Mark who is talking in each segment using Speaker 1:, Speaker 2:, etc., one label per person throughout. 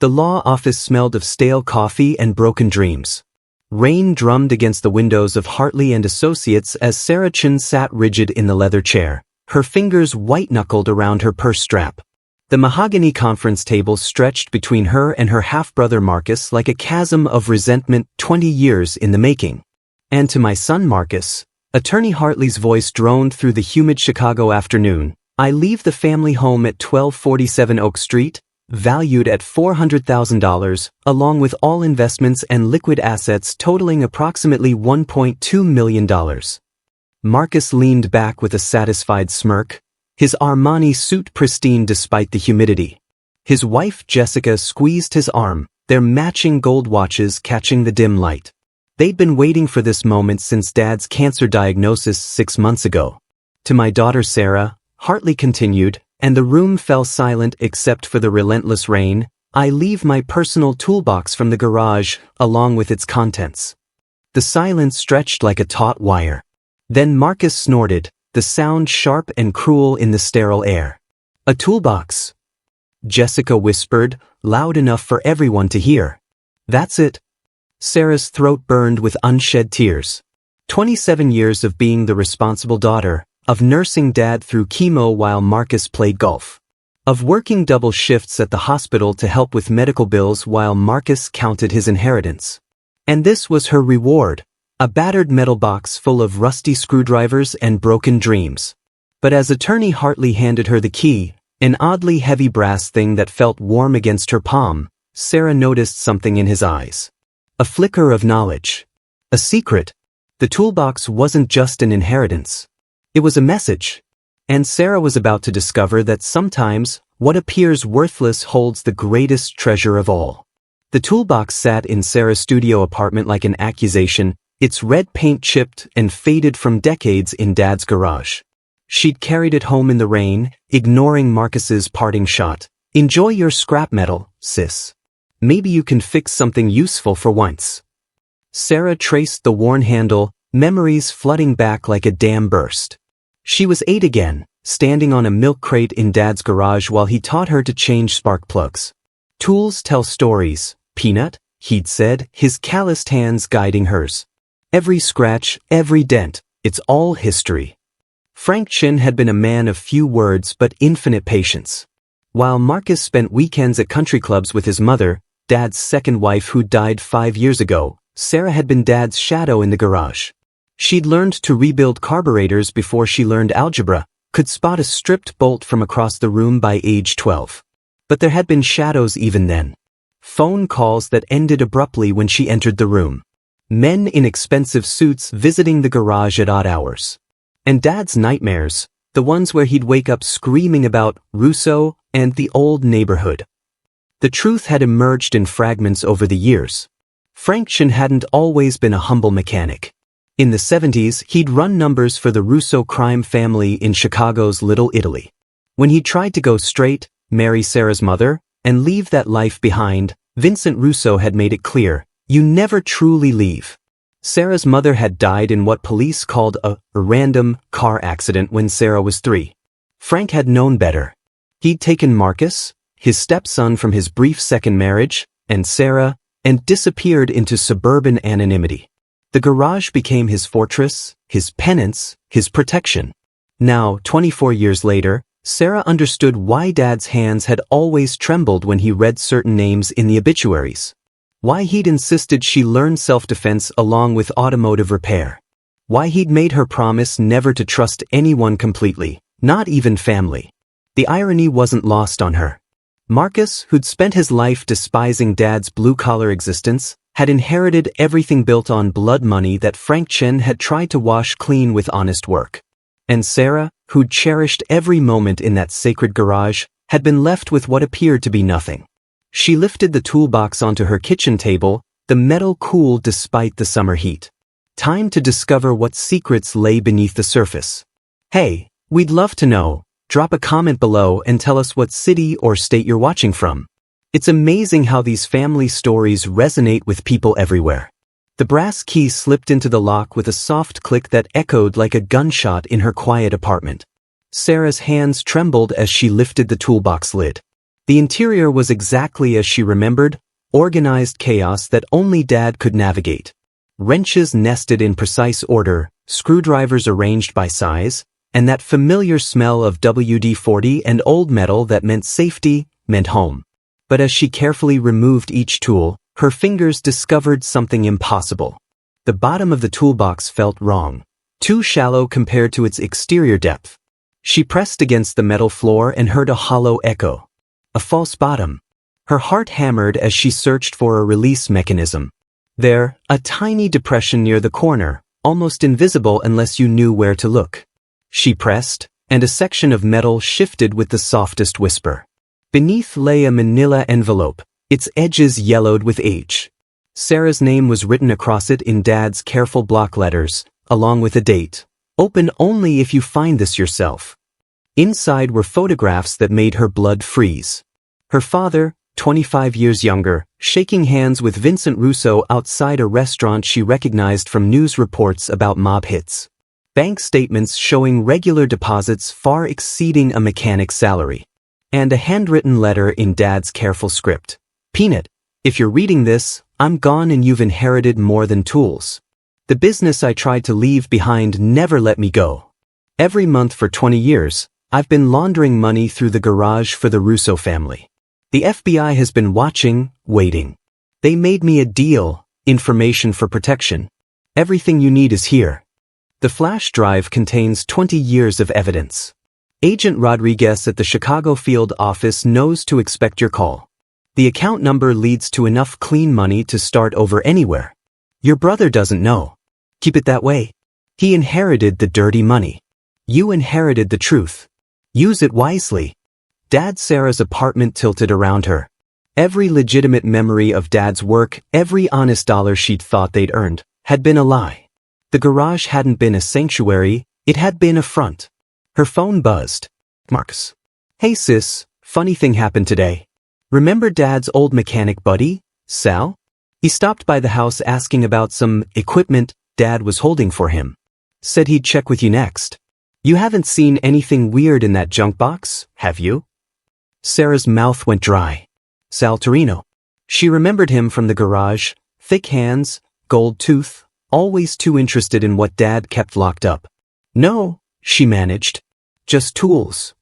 Speaker 1: The law office smelled of stale coffee and broken dreams. Rain drummed against the windows of Hartley and Associates as Sarah Chun sat rigid in the leather chair, her fingers white-knuckled around her purse strap. The mahogany conference table stretched between her and her half-brother Marcus like a chasm of resentment 20 years in the making. And to my son Marcus, Attorney Hartley's voice droned through the humid Chicago afternoon, I leave the family home at 1247 Oak Street, valued at $400,000, along with all investments and liquid assets totaling approximately $1.2 million. Marcus leaned back with a satisfied smirk, his Armani suit pristine despite the humidity. His wife Jessica squeezed his arm, their matching gold watches catching the dim light. They'd been waiting for this moment since Dad's cancer diagnosis 6 months ago. To my daughter Sarah, Hartley continued, and the room fell silent except for the relentless rain, I leave my personal toolbox from the garage, along with its contents. The silence stretched like a taut wire. Then Marcus snorted, the sound sharp and cruel in the sterile air. A toolbox. Jessica whispered, loud enough for everyone to hear. That's it. Sarah's throat burned with unshed tears. 27 years of being the responsible daughter, of nursing Dad through chemo while Marcus played golf, of working double shifts at the hospital to help with medical bills while Marcus counted his inheritance. And this was her reward, a battered metal box full of rusty screwdrivers and broken dreams. But as Attorney Hartley handed her the key, an oddly heavy brass thing that felt warm against her palm, Sarah noticed something in his eyes. A flicker of knowledge. A secret. The toolbox wasn't just an inheritance. It was a message. And Sarah was about to discover that sometimes, what appears worthless holds the greatest treasure of all. The toolbox sat in Sarah's studio apartment like an accusation, its red paint chipped and faded from decades in Dad's garage. She'd carried it home in the rain, ignoring Marcus's parting shot. Enjoy your scrap metal, sis. Maybe you can fix something useful for once. Sarah traced the worn handle, memories flooding back like a dam burst. She was 8 again, standing on a milk crate in Dad's garage while he taught her to change spark plugs. Tools tell stories, Peanut, he'd said, his calloused hands guiding hers. Every scratch, every dent, it's all history. Frank Chin had been a man of few words but infinite patience. While Marcus spent weekends at country clubs with his mother, Dad's second wife who died 5 years ago, Sarah had been Dad's shadow in the garage. She'd learned to rebuild carburetors before she learned algebra, could spot a stripped bolt from across the room by age 12. But there had been shadows even then. Phone calls that ended abruptly when she entered the room. Men in expensive suits visiting the garage at odd hours. And Dad's nightmares, the ones where he'd wake up screaming about Rousseau and the old neighborhood. The truth had emerged in fragments over the years. Frank Chin hadn't always been a humble mechanic. In the 70s, he'd run numbers for the Rousseau crime family in Chicago's Little Italy. When he tried to go straight, marry Sarah's mother, and leave that life behind, Vincent Rousseau had made it clear, you never truly leave. Sarah's mother had died in what police called a random car accident when Sarah was 3. Frank had known better. He'd taken Marcus, his stepson from his brief second marriage, and Sarah, and disappeared into suburban anonymity. The garage became his fortress, his penance, his protection. Now, 24 years later, Sarah understood why Dad's hands had always trembled when he read certain names in the obituaries. Why he'd insisted she learn self-defense along with automotive repair. Why he'd made her promise never to trust anyone completely, not even family. The irony wasn't lost on her. Marcus, who'd spent his life despising Dad's blue-collar existence, had inherited everything built on blood money that Frank Chen had tried to wash clean with honest work. And Sarah, who'd cherished every moment in that sacred garage, had been left with what appeared to be nothing. She lifted the toolbox onto her kitchen table, the metal cool despite the summer heat. Time to discover what secrets lay beneath the surface. Hey, we'd love to know. Drop a comment below and tell us what city or state you're watching from. It's amazing how these family stories resonate with people everywhere. The brass key slipped into the lock with a soft click that echoed like a gunshot in her quiet apartment. Sarah's hands trembled as she lifted the toolbox lid. The interior was exactly as she remembered, organized chaos that only Dad could navigate. Wrenches nested in precise order, screwdrivers arranged by size, and that familiar smell of WD-40 and old metal that meant safety, meant home. But as she carefully removed each tool, her fingers discovered something impossible. The bottom of the toolbox felt wrong, too shallow compared to its exterior depth. She pressed against the metal floor and heard a hollow echo. A false bottom. Her heart hammered as she searched for a release mechanism. There, a tiny depression near the corner, almost invisible unless you knew where to look. She pressed, and a section of metal shifted with the softest whisper. Beneath lay a manila envelope, its edges yellowed with age. Sarah's name was written across it in Dad's careful block letters, along with a date. Open only if you find this yourself. Inside were photographs that made her blood freeze. Her father, 25 years younger, shaking hands with Vincent Russo outside a restaurant she recognized from news reports about mob hits. Bank statements showing regular deposits far exceeding a mechanic's salary. And a handwritten letter in Dad's careful script. Peanut, if you're reading this, I'm gone and you've inherited more than tools. The business I tried to leave behind never let me go. Every month for 20 years, I've been laundering money through the garage for the Russo family. The FBI has been watching, waiting. They made me a deal, information for protection. Everything you need is here. The flash drive contains 20 years of evidence. Agent Rodriguez at the Chicago field office knows to expect your call. The account number leads to enough clean money to start over anywhere. Your brother doesn't know. Keep it that way. He inherited the dirty money. You inherited the truth. Use it wisely. Dad. Sarah's apartment tilted around her. Every legitimate memory of Dad's work, every honest dollar she'd thought they'd earned, had been a lie. The garage hadn't been a sanctuary, it had been a front. Her phone buzzed. Marks. Hey sis, funny thing happened today. Remember Dad's old mechanic buddy, Sal? He stopped by the house asking about some equipment Dad was holding for him. Said he'd check with you next. You haven't seen anything weird in that junk box, have you? Sarah's mouth went dry. Sal Torino. She remembered him from the garage, thick hands, gold tooth, always too interested in what Dad kept locked up. No, she managed. Just tools.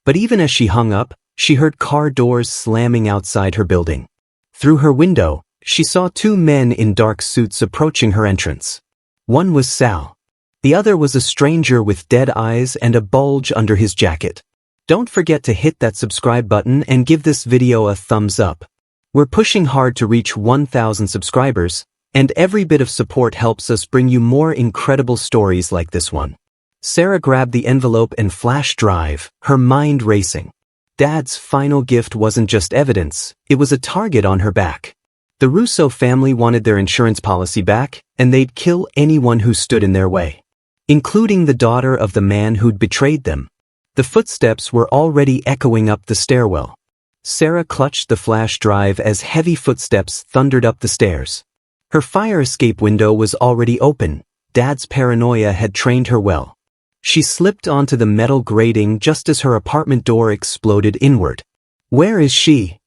Speaker 1: But even as she hung up, she heard car doors slamming outside her building. Through her window, she saw two men in dark suits approaching her entrance. One was Sal. The other was a stranger with dead eyes and a bulge under his jacket. Don't forget to hit that subscribe button and give this video a thumbs up. We're pushing hard to reach 1,000 subscribers, and every bit of support helps us bring you more incredible stories like this one. Sarah grabbed the envelope and flash drive, her mind racing. Dad's final gift wasn't just evidence, it was a target on her back. The Russo family wanted their insurance policy back, and they'd kill anyone who stood in their way, including the daughter of the man who'd betrayed them. The footsteps were already echoing up the stairwell. Sarah clutched the flash drive as heavy footsteps thundered up the stairs. Her fire escape window was already open. Dad's paranoia had trained her well. She slipped onto the metal grating just as her apartment door exploded inward. Where is she?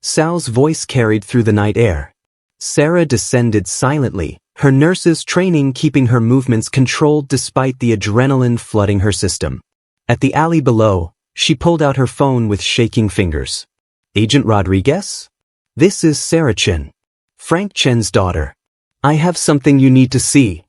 Speaker 1: Sal's voice carried through the night air. Sarah descended silently, her nurse's training keeping her movements controlled despite the adrenaline flooding her system. At the alley below, she pulled out her phone with shaking fingers. Agent Rodriguez? This is Sarah Chen. Frank Chen's daughter. I have something you need to see.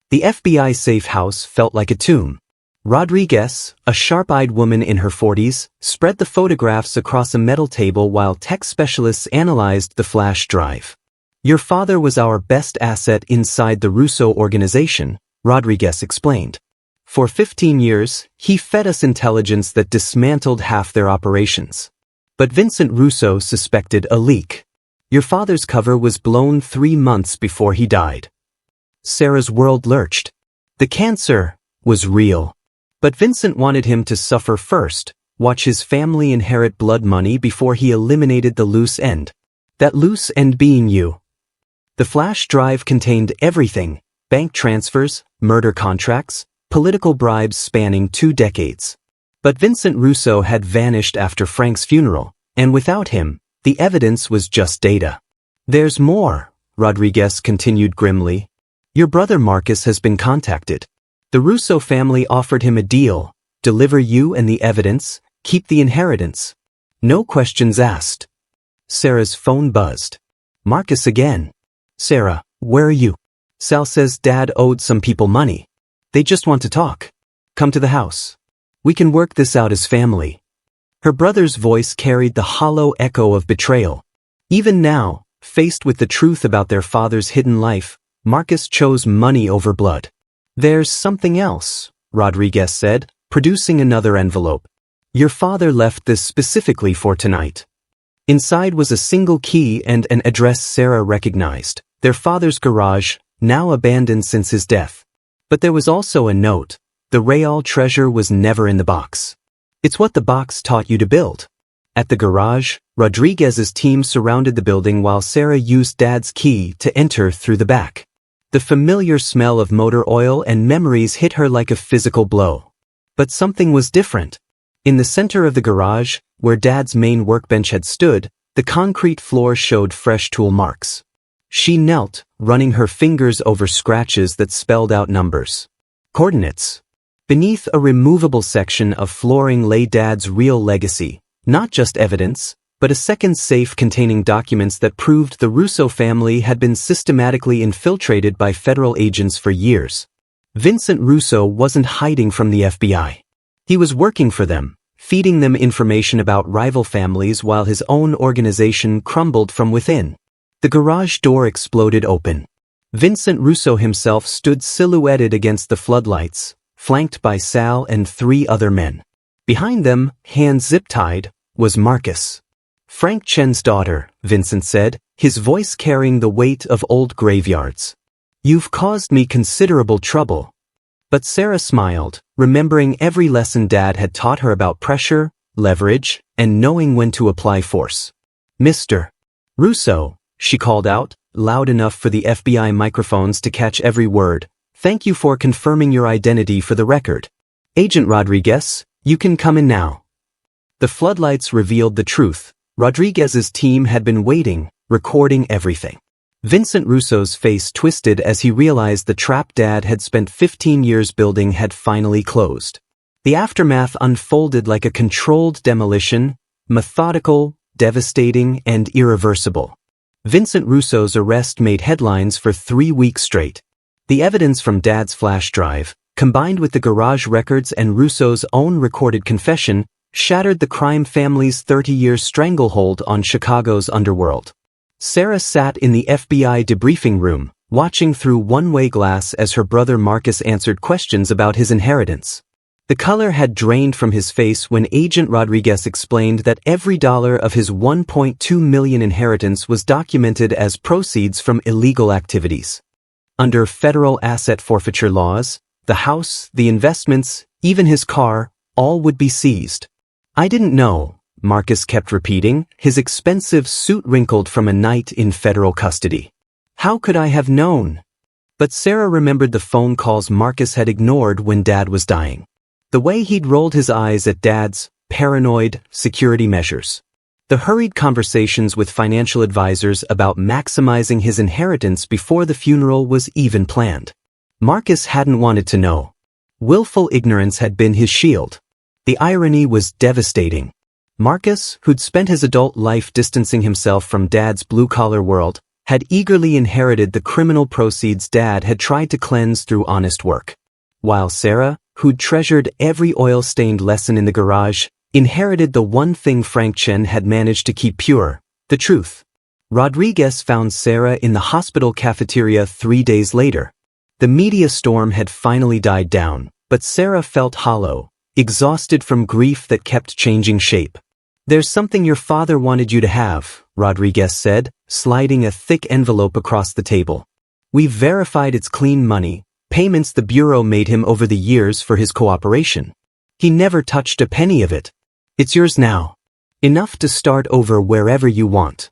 Speaker 1: The FBI safe house felt like a tomb. Rodriguez, a sharp-eyed woman in her 40s, spread the photographs across a metal table while tech specialists analyzed the flash drive. Your father was our best asset inside the Russo organization, Rodriguez explained. For 15 years, he fed us intelligence that dismantled half their operations. But Vincent Russo suspected a leak. Your father's cover was blown 3 months before he died. Sarah's world lurched. The cancer was real. But Vincent wanted him to suffer first, watch his family inherit blood money before he eliminated the loose end. That loose end being you. The flash drive contained everything: bank transfers, murder contracts, political bribes spanning 2 decades. But Vincent Russo had vanished after Frank's funeral, And without him, the evidence was just data. There's more, Rodriguez continued grimly. Your brother Marcus has been contacted. The Russo family offered him a deal: deliver you and the evidence, keep the inheritance. No questions asked. Sarah's phone buzzed. Marcus again. Sarah, where are you? Sal says Dad owed some people money. They just want to talk. Come to the house. We can work this out as family. Her brother's voice carried the hollow echo of betrayal. Even now, faced with the truth about their father's hidden life, Marcus chose money over blood. There's something else, Rodriguez said, producing another envelope. Your father left this specifically for tonight. Inside was a single key and an address Sarah recognized, their father's garage, now abandoned since his death. But there was also a note: the Real treasure was never in the box. It's what the box taught you to build. At the garage, Rodriguez's team surrounded the building while Sarah used Dad's key to enter through the back. The familiar smell of motor oil and memories hit her like a physical blow. But something was different. In the center of the garage, where Dad's main workbench had stood, the concrete floor showed fresh tool marks. She knelt, running her fingers over scratches that spelled out numbers. Coordinates. Beneath a removable section of flooring lay Dad's real legacy, not just evidence, but a second safe containing documents that proved the Russo family had been systematically infiltrated by federal agents for years. Vincent Russo wasn't hiding from the FBI. He was working for them, feeding them information about rival families while his own organization crumbled from within. The garage door exploded open. Vincent Russo himself stood silhouetted against the floodlights, flanked by Sal and 3 other men. Behind them, hands zip-tied, was Marcus. Frank Chen's daughter, Vincent said, his voice carrying the weight of old graveyards. You've caused me considerable trouble. But Sarah smiled, remembering every lesson Dad had taught her about pressure, leverage, and knowing when to apply force. Mr. Russo, she called out, loud enough for the FBI microphones to catch every word. Thank you for confirming your identity for the record. Agent Rodriguez, you can come in now. The floodlights revealed the truth. Rodriguez's team had been waiting, recording everything. Vincent Russo's face twisted as he realized the trap Dad had spent 15 years building had finally closed. The aftermath unfolded like a controlled demolition, methodical, devastating, and irreversible. Vincent Russo's arrest made headlines for 3 weeks straight. The evidence from Dad's flash drive, combined with the garage records and Russo's own recorded confession, shattered the crime family's 30-year stranglehold on Chicago's underworld. Sarah sat in the FBI debriefing room, watching through one-way glass as her brother Marcus answered questions about his inheritance. The color had drained from his face when Agent Rodriguez explained that every dollar of his $1.2 million inheritance was documented as proceeds from illegal activities. Under federal asset forfeiture laws, the house, the investments, even his car, all would be seized. I didn't know, Marcus kept repeating, his expensive suit wrinkled from a night in federal custody. How could I have known? But Sarah remembered the phone calls Marcus had ignored when Dad was dying. The way he'd rolled his eyes at Dad's paranoid security measures. The hurried conversations with financial advisors about maximizing his inheritance before the funeral was even planned. Marcus hadn't wanted to know. Willful ignorance had been his shield. The irony was devastating. Marcus, who'd spent his adult life distancing himself from Dad's blue-collar world, had eagerly inherited the criminal proceeds Dad had tried to cleanse through honest work. While Sarah, who'd treasured every oil-stained lesson in the garage, inherited the one thing Frank Chen had managed to keep pure, the truth. Rodriguez found Sarah in the hospital cafeteria 3 days later. The media storm had finally died down, but Sarah felt hollow, exhausted from grief that kept changing shape. There's something your father wanted you to have, Rodriguez said, sliding a thick envelope across the table. We've verified it's clean money, payments the Bureau made him over the years for his cooperation. He never touched a penny of it. It's yours now. Enough to start over wherever you want.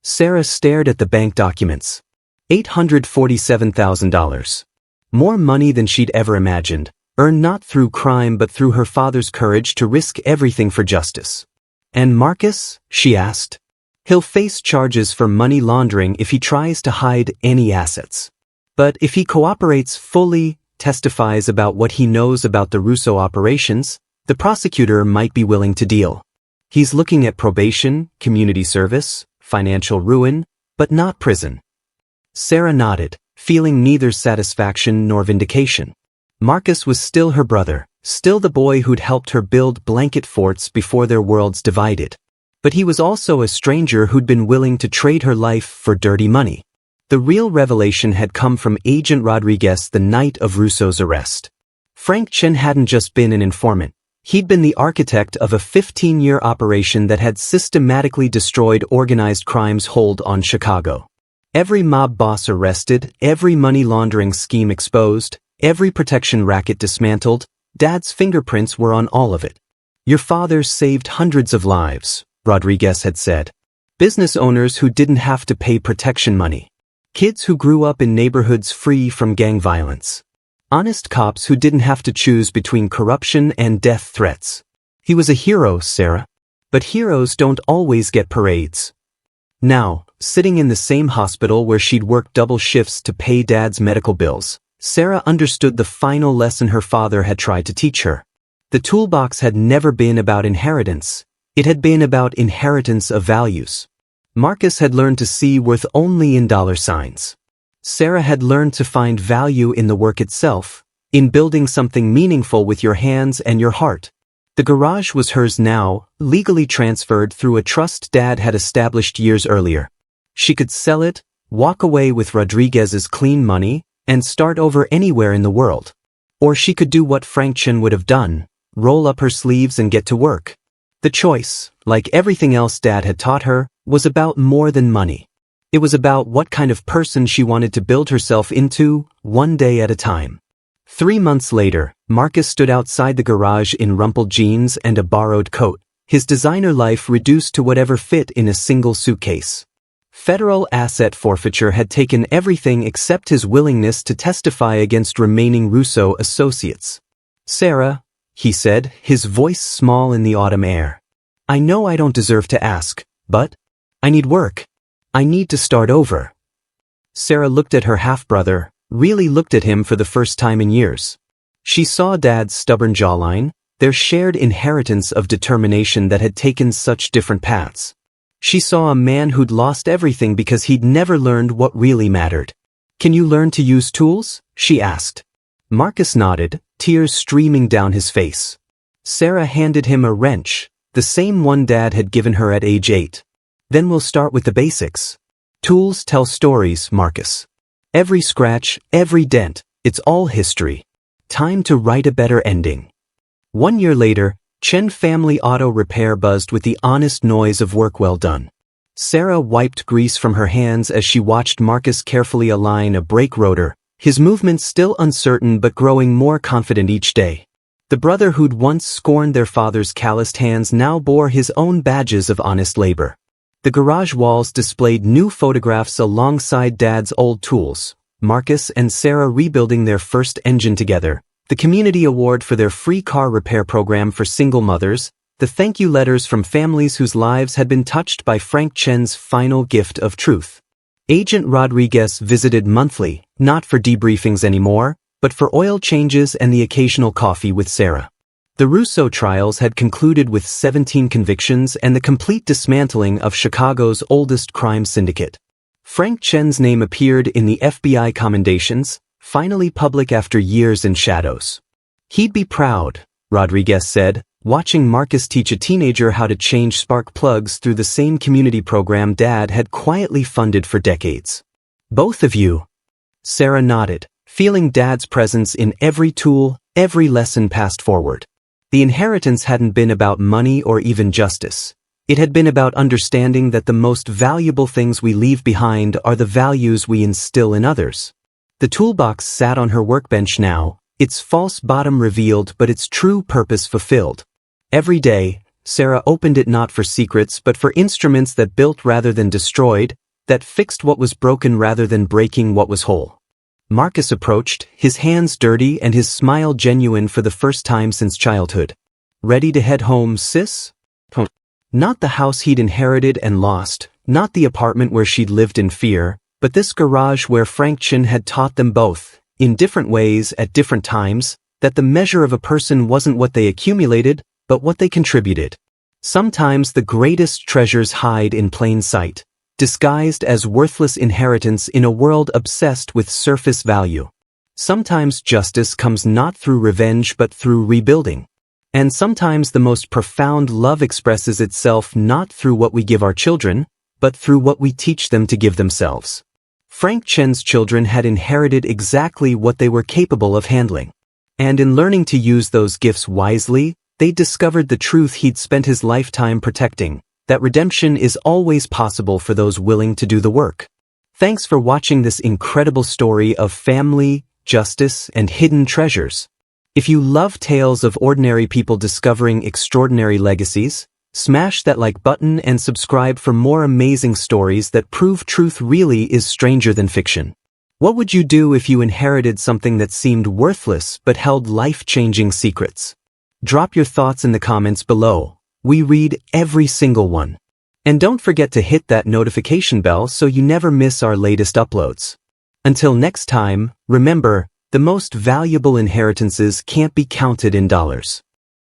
Speaker 1: Sarah stared at the bank documents. $847,000. More money than she'd ever imagined, earned not through crime but through her father's courage to risk everything for justice. And Marcus? She asked. He'll face charges for money laundering if he tries to hide any assets. But if he cooperates fully, testifies about what he knows about the Russo operations, the prosecutor might be willing to deal. He's looking at probation, community service, financial ruin, but not prison. Sarah nodded, feeling neither satisfaction nor vindication. Marcus was still her brother, still the boy who'd helped her build blanket forts before their worlds divided. But he was also a stranger who'd been willing to trade her life for dirty money. The real revelation had come from Agent Rodriguez the night of Russo's arrest. Frank Chen hadn't just been an informant. He'd been the architect of a 15-year operation that had systematically destroyed organized crime's hold on Chicago. Every mob boss arrested, every money laundering scheme exposed, every protection racket dismantled, Dad's fingerprints were on all of it. Your father saved hundreds of lives, Rodriguez had said. Business owners who didn't have to pay protection money. Kids who grew up in neighborhoods free from gang violence. Honest cops who didn't have to choose between corruption and death threats. He was a hero, Sarah. But heroes don't always get parades. Now, sitting in the same hospital where she'd worked double shifts to pay Dad's medical bills, Sarah understood the final lesson her father had tried to teach her. The toolbox had never been about inheritance. It had been about inheritance of values. Marcus had learned to see worth only in dollar signs. Sarah had learned to find value in the work itself, in building something meaningful with your hands and your heart. The garage was hers now, legally transferred through a trust Dad had established years earlier. She could sell it, walk away with Rodriguez's clean money, and start over anywhere in the world. Or she could do what Frank Chen would have done, roll up her sleeves and get to work. The choice, like everything else Dad had taught her, was about more than money. It was about what kind of person she wanted to build herself into, one day at a time. 3 months later, Marcus stood outside the garage in rumpled jeans and a borrowed coat, his designer life reduced to whatever fit in a single suitcase. Federal asset forfeiture had taken everything except his willingness to testify against remaining Russo associates. Sarah, he said, his voice small in the autumn air. I know I don't deserve to ask, but I need work. I need to start over. Sarah looked at her half-brother, really looked at him for the first time in years. She saw Dad's stubborn jawline, their shared inheritance of determination that had taken such different paths. She saw a man who'd lost everything because he'd never learned what really mattered. Can you learn to use tools? She asked. Marcus nodded, tears streaming down his face. Sarah handed him a wrench, the same one Dad had given her at age 8. Then we'll start with the basics. Tools tell stories, Marcus. Every scratch, every dent, it's all history. Time to write a better ending. 1 year later, Chen Family Auto Repair buzzed with the honest noise of work well done. Sarah wiped grease from her hands as she watched Marcus carefully align a brake rotor, his movements still uncertain but growing more confident each day. The brother who'd once scorned their father's calloused hands now bore his own badges of honest labor. The garage walls displayed new photographs alongside Dad's old tools, Marcus and Sarah rebuilding their first engine together, the community award for their free car repair program for single mothers, the thank you letters from families whose lives had been touched by Frank Chen's final gift of truth. Agent Rodriguez visited monthly, not for debriefings anymore, but for oil changes and the occasional coffee with Sarah. The Russo trials had concluded with 17 convictions and the complete dismantling of Chicago's oldest crime syndicate. Frank Chen's name appeared in the FBI commendations, finally public after years in shadows. He'd be proud, Rodriguez said, watching Marcus teach a teenager how to change spark plugs through the same community program Dad had quietly funded for decades. Both of you. Sarah nodded, feeling Dad's presence in every tool, every lesson passed forward. The inheritance hadn't been about money or even justice. It had been about understanding that the most valuable things we leave behind are the values we instill in others. The toolbox sat on her workbench now, its false bottom revealed but its true purpose fulfilled. Every day, Sarah opened it not for secrets but for instruments that built rather than destroyed, that fixed what was broken rather than breaking what was whole. Marcus approached, his hands dirty and his smile genuine for the first time since childhood. Ready to head home, sis? Not the house he'd inherited and lost, not the apartment where she'd lived in fear, but this garage where Frank Chin had taught them both, in different ways at different times, that the measure of a person wasn't what they accumulated, but what they contributed. Sometimes the greatest treasures hide in plain sight, disguised as worthless inheritance in a world obsessed with surface value. Sometimes justice comes not through revenge but through rebuilding. And sometimes the most profound love expresses itself not through what we give our children, but through what we teach them to give themselves. Frank Chen's children had inherited exactly what they were capable of handling. And in learning to use those gifts wisely, they discovered the truth he'd spent his lifetime protecting, that redemption is always possible for those willing to do the work. Thanks for watching this incredible story of family, justice, and hidden treasures. If you love tales of ordinary people discovering extraordinary legacies, smash that like button and subscribe for more amazing stories that prove truth really is stranger than fiction. What would you do if you inherited something that seemed worthless but held life-changing secrets? Drop your thoughts in the comments below. We read every single one. And don't forget to hit that notification bell so you never miss our latest uploads. Until next time, remember, the most valuable inheritances can't be counted in dollars.